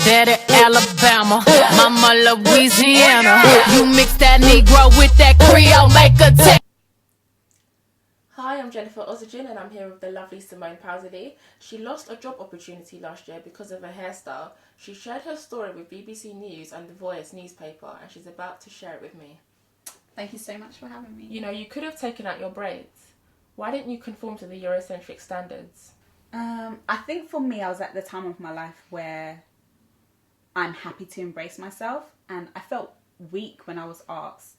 Daddy Alabama, Mama Louisiana. You mix that Negro with that Creole, make a taste. Hi, I'm Jennifer Oxygen and I'm here with the lovely Simone Powsley. She lost a job opportunity last year because of her hairstyle. She shared her story with BBC News and The Voice newspaper and she's about to share it with me. Thank you so much for having me. You know, you could have taken out your braids. Why didn't you conform to the Eurocentric standards? I think for me, I was at the time of my life where I'm happy to embrace myself, and I felt weak when I was asked,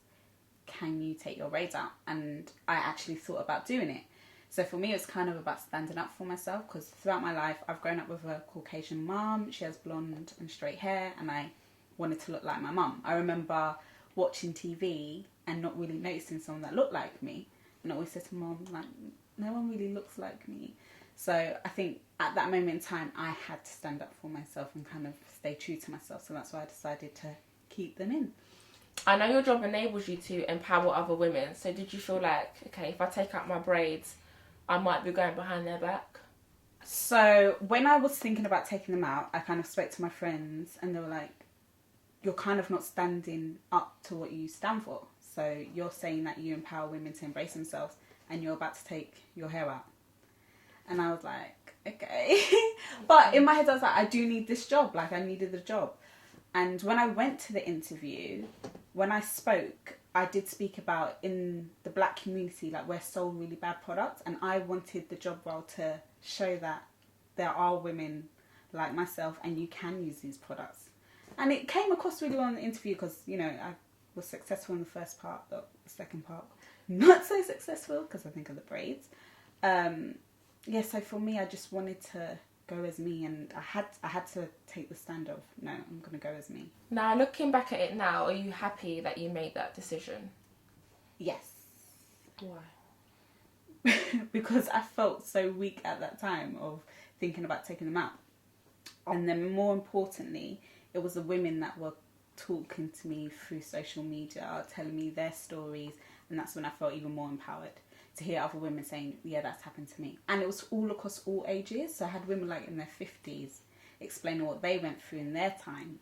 can you take your braids out? And I actually thought about doing it. So for me, it's kind of about standing up for myself, because throughout my life, I've grown up with a Caucasian mum. She has blonde and straight hair, and I wanted to look like my mum. I remember watching TV and not really noticing someone that looked like me. And I always said to mum, like, no one really looks like me. So I think at that moment in time, I had to stand up for myself and kind of stay true to myself. So that's why I decided to keep them in. I know your job enables you to empower other women. So did you feel like, okay, if I take out my braids, I might be going behind their back? So when I was thinking about taking them out, I kind of spoke to my friends and they were like, you're kind of not standing up to what you stand for. So you're saying that you empower women to embrace themselves and you're about to take your hair out. And I was like, okay. But in my head, I was like, I do need this job. Like, I needed the job. And when I went to the interview, when I spoke, I did speak about in the black community, like, we're sold really bad products. And I wanted the job role to show that there are women like myself and you can use these products. And it came across really well in the interview because, you know, I was successful in the first part, but the second part, not so successful because I think of the braids. Yeah, so for me, I just wanted to go as me, and I had to take the stand of, no, I'm going to go as me. Now, looking back at it now, are you happy that you made that decision? Yes. Why? Because I felt so weak at that time of thinking about taking them out. And then more importantly, it was the women that were talking to me through social media, telling me their stories, and that's when I felt even more empowered. To hear other women saying, yeah, that's happened to me. And it was all across all ages. So I had women like in their 50s explaining what they went through in their time.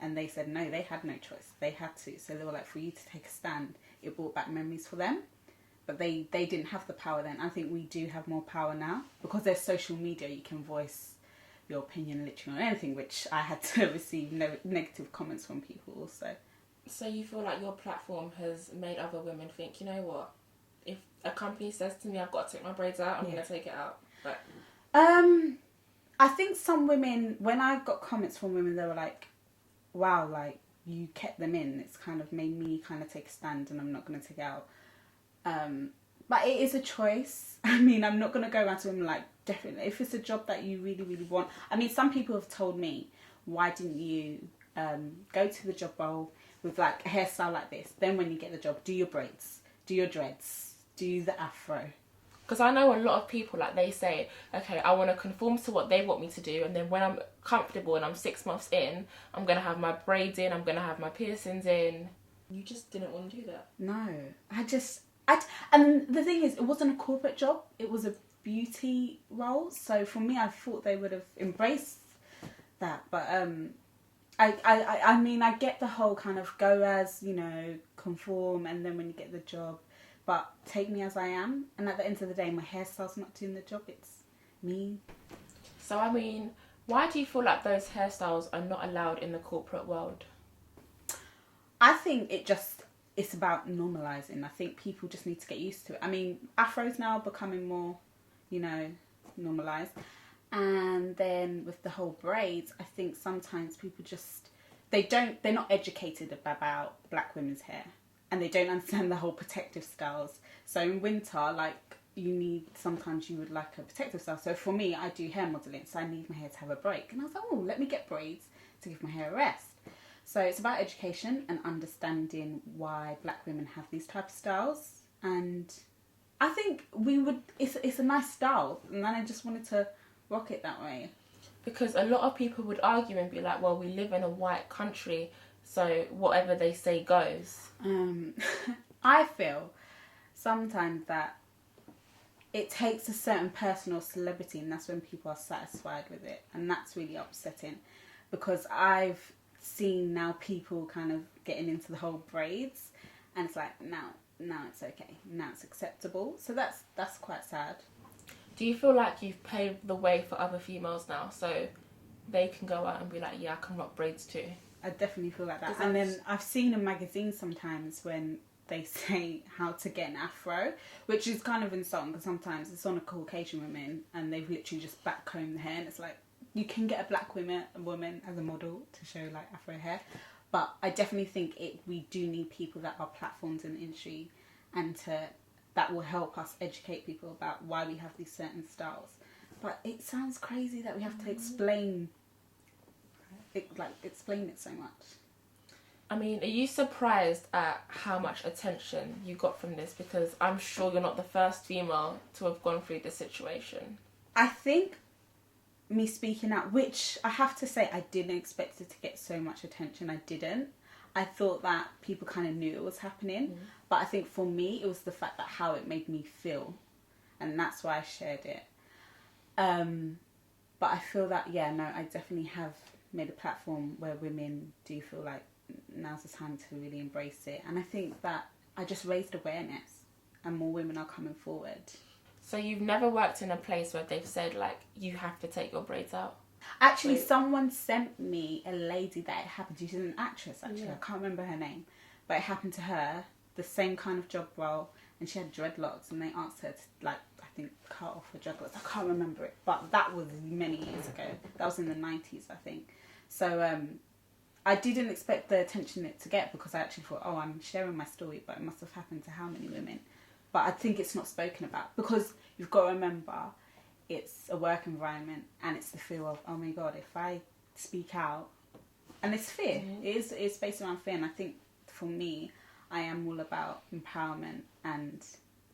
And they said, no, they had no choice. They had to. So they were like, for you to take a stand, it brought back memories for them. But they didn't have the power then. I think we do have more power now. Because there's social media, you can voice your opinion literally on anything, which I had to receive negative comments from people also. So you feel like your platform has made other women think, you know what? If a company says to me I've got to take my braids out, I'm going to take it out. But I think some women, when I got comments from women, they were like, wow, like, you kept them in. It's kind of made me kind of take a stand and I'm not going to take it out. But it is a choice. I mean, I'm not going to go around to women like, definitely, if it's a job that you really, really want. I mean, some people have told me, why didn't you go to the job role with like a hairstyle like this? Then when you get the job, do your braids, do your dreads, do the afro. Because I know a lot of people, like, they say, okay, I want to conform to what they want me to do, and then when I'm comfortable and I'm 6 months in, I'm going to have my braids in, I'm going to have my piercings in. You just didn't want to do that. No, and the thing is, it wasn't a corporate job, it was a beauty role. So for me, I thought they would have embraced that. But I mean, I get the whole kind of go as, you know, conform, and then when you get the job, but take me as I am. And at the end of the day, my hairstyle's not doing the job, it's me. So, I mean, why do you feel like those hairstyles are not allowed in the corporate world? I think it's about normalising. I think people just need to get used to it. I mean, afros now are becoming more, you know, normalised. And then with the whole braids, I think sometimes people just, they're not educated about black women's hair. And they don't understand the whole protective styles. So in winter, like, sometimes you would like a protective style. So for me, I do hair modelling, so I need my hair to have a break. And I was like, oh, let me get braids to give my hair a rest. So it's about education and understanding why black women have these type of styles. And I think it's a nice style. And then I just wanted to rock it that way. Because a lot of people would argue and be like, well, we live in a white country, so whatever they say goes. I feel sometimes that it takes a certain person or celebrity, and that's when people are satisfied with it, and that's really upsetting. because I've seen now people kind of getting into the whole braids, and it's like now it's okay, now it's acceptable. So that's quite sad. Do you feel like you've paved the way for other females now, so they can go out and be like, yeah, I can rock braids too? I definitely feel like that. And then I've seen in magazines sometimes when they say how to get an afro, which is kind of insulting because sometimes it's on a Caucasian woman and they've literally just backcombed the hair, and it's like, you can get a black woman as a model to show like afro hair, but I definitely think we do need people that are platforms in the industry, and that will help us educate people about why we have these certain styles. But it sounds crazy that we have to explain it so much. I mean, are you surprised at how much attention you got from this? Because I'm sure you're not the first female to have gone through this situation. I think me speaking out, which I have to say I didn't expect it to get so much attention. I didn't. I thought that people kind of knew it was happening. But I think for me, it was the fact that how it made me feel. And that's why I shared it. But I feel that, I definitely have made a platform where women do feel like now's the time to really embrace it. And I think that I just raised awareness and more women are coming forward. So you've never worked in a place where they've said, like, you have to take your braids out? Actually, someone sent me a lady that it happened to. She's an actress, actually. Yeah. I can't remember her name. But it happened to her, the same kind of job role, and she had dreadlocks, and they asked her to, like, I think, cut off her dreadlocks. I can't remember it, but that was many years ago. That was in the 90s, I think. So, I didn't expect the attention it to get, because I actually thought, I'm sharing my story, but it must have happened to how many women? But I think it's not spoken about, because you've got to remember, it's a work environment, and it's the fear of, oh my God, if I speak out, and it's fear. It's based around fear, and I think for me, I am all about empowerment, and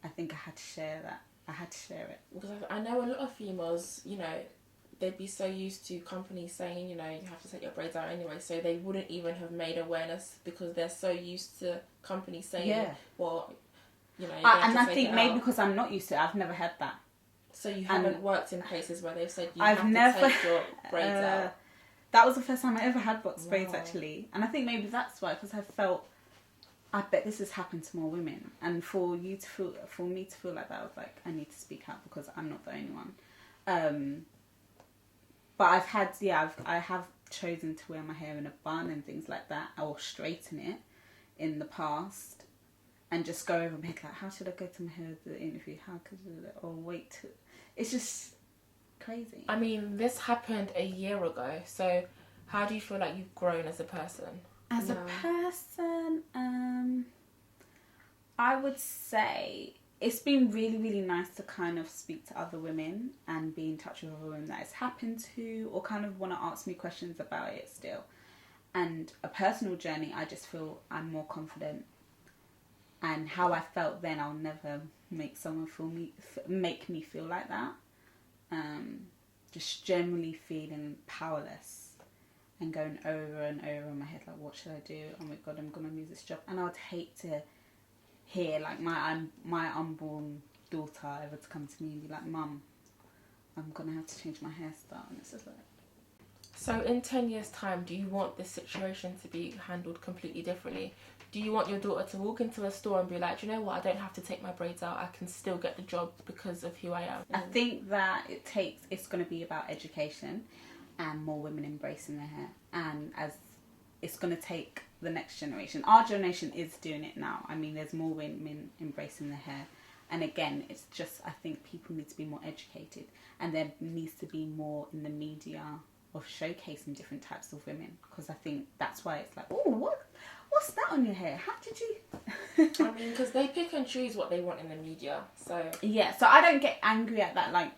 I think I had to share that. I had to share it. Because I know a lot of females, they'd be so used to companies saying, you have to take your braids out anyway, so they wouldn't even have made awareness because they're so used to companies saying, well, and I think maybe because I'm not used to it, I've never had that. So you haven't worked in places where they've said you I've have never, to take your braids out? That was the first time I ever had box braids, actually. And I think maybe that's why, because I felt, I bet this has happened to more women. And for me to feel like that, I was like, I need to speak out because I'm not the only one. But I have chosen to wear my hair in a bun and things like that, or straighten it in the past, and just go over and make like, how should I go to my hair at the interview? How could I, or wait to... It's just crazy. I mean, this happened a year ago, so how do you feel like you've grown as a person? As a person, I would say it's been really, really nice to kind of speak to other women and be in touch with other women that it's happened to, or kind of want to ask me questions about it still. And a personal journey, I just feel I'm more confident. And how I felt then, I'll never make someone make me feel like that. Just generally feeling powerless and going over and over in my head, like, what should I do? Oh my God, I'm going to lose this job. And I would hate to hear, like, my unborn daughter ever to come to me and be like, Mum, I'm going to have to change my hairstyle. And it's just like... So in 10 years' time, do you want this situation to be handled completely differently? Do you want your daughter to walk into a store and be like, do you know what, I don't have to take my braids out, I can still get the job because of who I am? I think that it's going to be about education and more women embracing their hair. And as it's going to take the next generation. Our generation is doing it now. I mean, there's more women embracing their hair. And again, it's just, I think people need to be more educated. And there needs to be more in the media of showcasing different types of women. Because I think that's why it's like, oh, what's that on your hair? How did you... I mean, because they pick and choose what they want in the media, so... Yeah, so I don't get angry at that. Like,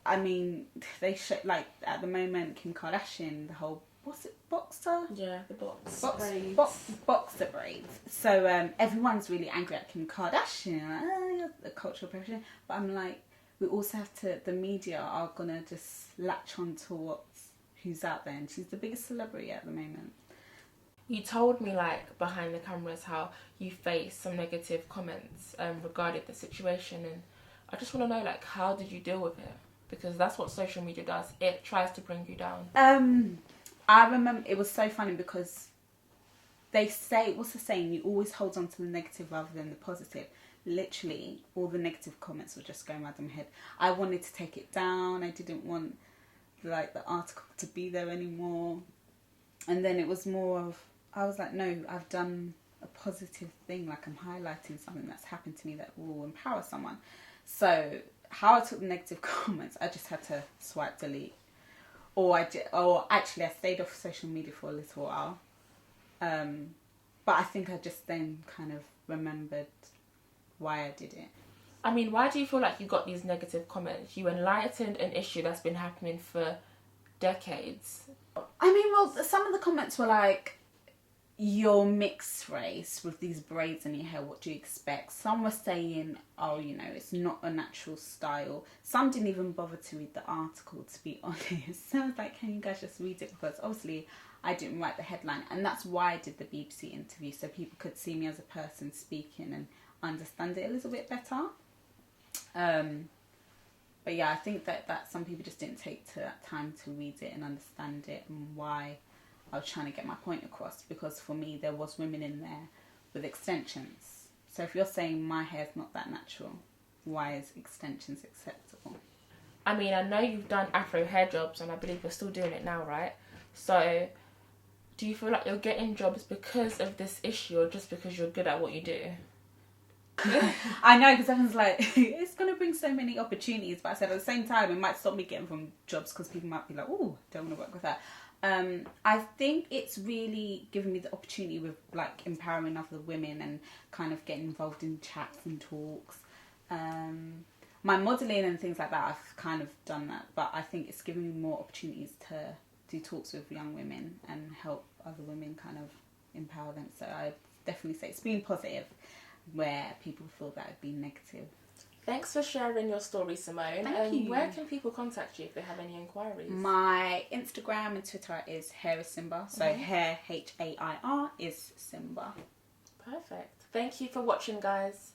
I mean, they show, like, at the moment, Kim Kardashian, the whole, what's it, boxer? Yeah, the boxer braids. So everyone's really angry at Kim Kardashian, like, the cultural appropriation. But I'm like, we also have to, the media are going to just latch on to who's out there. And she's the biggest celebrity at the moment. You told me, like, behind the cameras how you faced some negative comments regarding the situation, and I just want to know, like, how did you deal with it? Because that's what social media does. It tries to bring you down. I remember it was so funny because they say, what's the saying? You always hold on to the negative rather than the positive. Literally, all the negative comments were just going around in my head. I wanted to take it down. I didn't want like the article to be there anymore. And then it was more of, I was like, no, I've done a positive thing. Like, I'm highlighting something that's happened to me that will empower someone. So how I took the negative comments, I just had to swipe delete. Or actually I stayed off social media for a little while. But I think I just then kind of remembered why I did it. I mean, why do you feel like you got these negative comments? You enlightened an issue that's been happening for decades. I mean, well, some of the comments were like, you're mixed race with these braids in your hair, what do you expect? Some were saying, oh, you know, it's not a natural style. Some didn't even bother to read the article, to be honest. So I was like, can you guys just read it? Because obviously I didn't write the headline, and that's why I did the BBC interview, so people could see me as a person speaking and understand it a little bit better. But yeah, I think that some people just didn't take time to read it and understand it, and why I was trying to get my point across. Because for me, there was women in there with extensions. So if you're saying my hair's not that natural, why is extensions acceptable? I mean, I know you've done Afro hair jobs, and I believe you're still doing it now, right? So do you feel like you're getting jobs because of this issue, or just because you're good at what you do? I know, because everyone's like, it's going to bring so many opportunities, but I said at the same time it might stop me getting from jobs, because people might be like, oh, don't want to work with that. I think it's really given me the opportunity with like empowering other women and kind of getting involved in chats and talks. My modelling and things like that, I've kind of done that, but I think it's given me more opportunities to do talks with young women and help other women kind of empower them. So I definitely say it's been positive, where people feel that it'd be negative. Thanks for sharing your story, Simone. Thank you. Where can people contact you if they have any inquiries? My Instagram and Twitter is Hair is Simba. So hair, Hair is Simba. Perfect. Thank you for watching, guys.